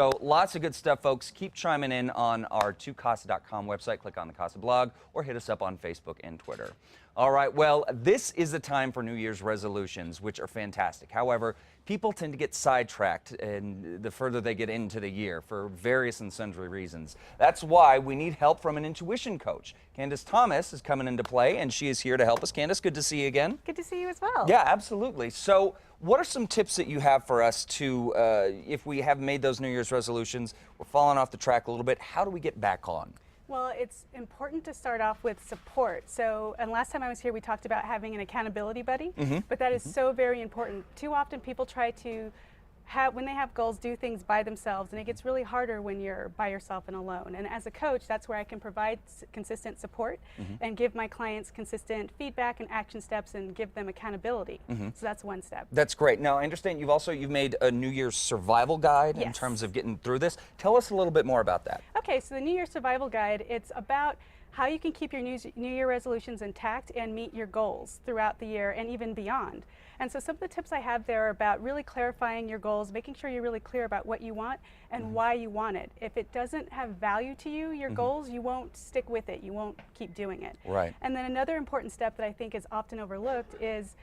So lots of good stuff, folks. Keep chiming in on our 2casa.com website. Click on the Casa blog or hit us up on Facebook and Twitter. All right, well, this is the time for New Year's resolutions, which are fantastic. However, people tend to get sidetracked and the further they get into the year for various and sundry reasons. That's why we need help from an intuition coach. Candice Thomas is coming into play, and she is here to help us. Candice, good to see you again. Good to see you as well. Yeah, absolutely. So what are some tips that you have for us to, if we have made those New Year's resolutions, we're falling off the track a little bit, how do we get back on? Well, it's important to start off with support. So, and last time I was here, we talked about having an accountability buddy, but that is so very important. Too often people try to when they have goals, do things by themselves, and it gets really harder when you're by yourself and alone. And as a coach, that's where I can provide consistent support and give my clients consistent feedback and action steps and give them accountability. So that's one step. That's great. Now, I understand you've made a New Year's survival guide in terms of getting through this. Tell us a little bit more about that. Okay, so the New Year's survival guide, it's about how you can keep your New Year resolutions intact and meet your goals throughout the year and even beyond. And so some of the tips I have there are about really clarifying your goals, making sure you're really clear about what you want and why you want it. If it doesn't have value to you, your goals, you won't stick with it. You won't keep doing it. Right. And then another important step that I think is often overlooked is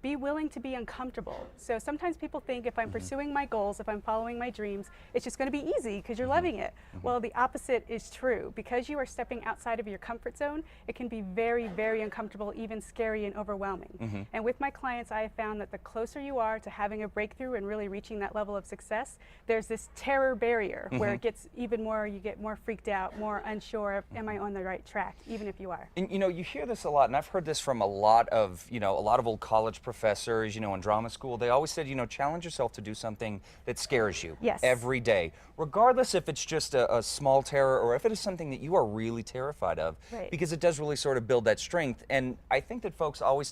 be willing to be uncomfortable. So sometimes people think if I'm pursuing my goals, if I'm following my dreams, it's just going to be easy because you're loving it. Well, the opposite is true. Because you are stepping outside of your comfort zone, it can be very, very uncomfortable, even scary and overwhelming. And with my clients, I have found that the closer you are to having a breakthrough and really reaching that level of success, there's this terror barrier where it gets even more, you get more freaked out, more unsure of, am I on the right track, even if you are. And you hear this a lot, and I've heard this from a lot of old college professors, in drama school. They always said, challenge yourself to do something that scares you every day, regardless if it's just a small terror or if it is something that you are really terrified of, because it does really sort of build that strength. And I think that folks always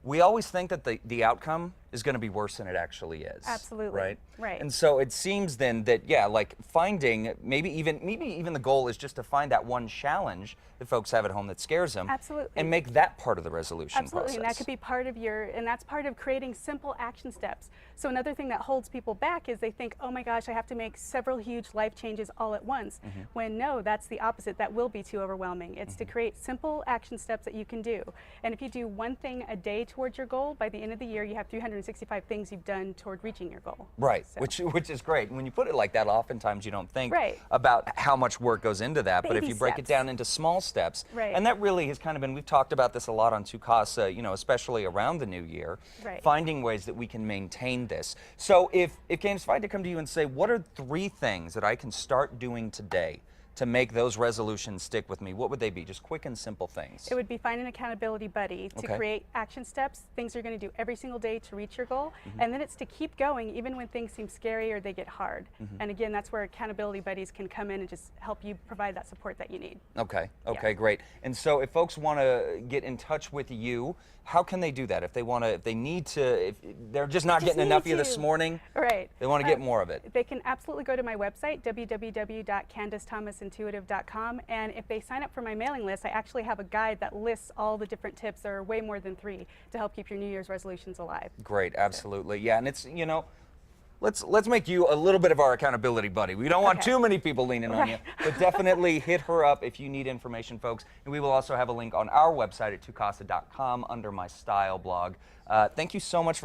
we always think that the outcome is going to be worse than it actually is. Absolutely. Right. And so it seems then that, like finding, maybe even the goal is just to find that one challenge that folks have at home that scares them. Absolutely. And make that part of the resolution process. And that could be part of and that's part of creating simple action steps. So another thing that holds people back is they think, oh my gosh, I have to make several huge life changes all at once. When no, that's the opposite. That will be too overwhelming. It's to create simple action steps that you can do. And if you do one thing a day towards your goal, by the end of the year, you have 365 things you've done toward reaching your goal. Right, so. which is great. When you put it like that, oftentimes you don't think about how much work goes into that. But if you break it down into small steps, and that really has kind of been, we've talked about this a lot on 2Casa, especially around the new year, finding ways that we can maintain this. So if Candice, if I had to come to you and say, what are 3 things that I can start doing today to make those resolutions stick with me, what would they be? Just quick and simple things. It would be find an accountability buddy to create action steps, things you're going to do every single day to reach your goal, and then it's to keep going even when things seem scary or they get hard. And again, that's where accountability buddies can come in and just help you provide that support that you need. Okay, great. And so if folks want to get in touch with you, how can they do that? If they need to, if they're just not getting enough of you this morning, they want to get more of it. They can absolutely go to my website, www.candicethomasintuitive.com, and if they sign up for my mailing list, I actually have a guide that lists all the different tips, there are way more than 3, to help keep your New Year's resolutions alive. Great, absolutely. Yeah, and it's, let's make you a little bit of our accountability buddy. We don't want too many people leaning on you, but definitely hit her up if you need information, folks. And we will also have a link on our website at 2casa.com under my style blog. Thank you so much for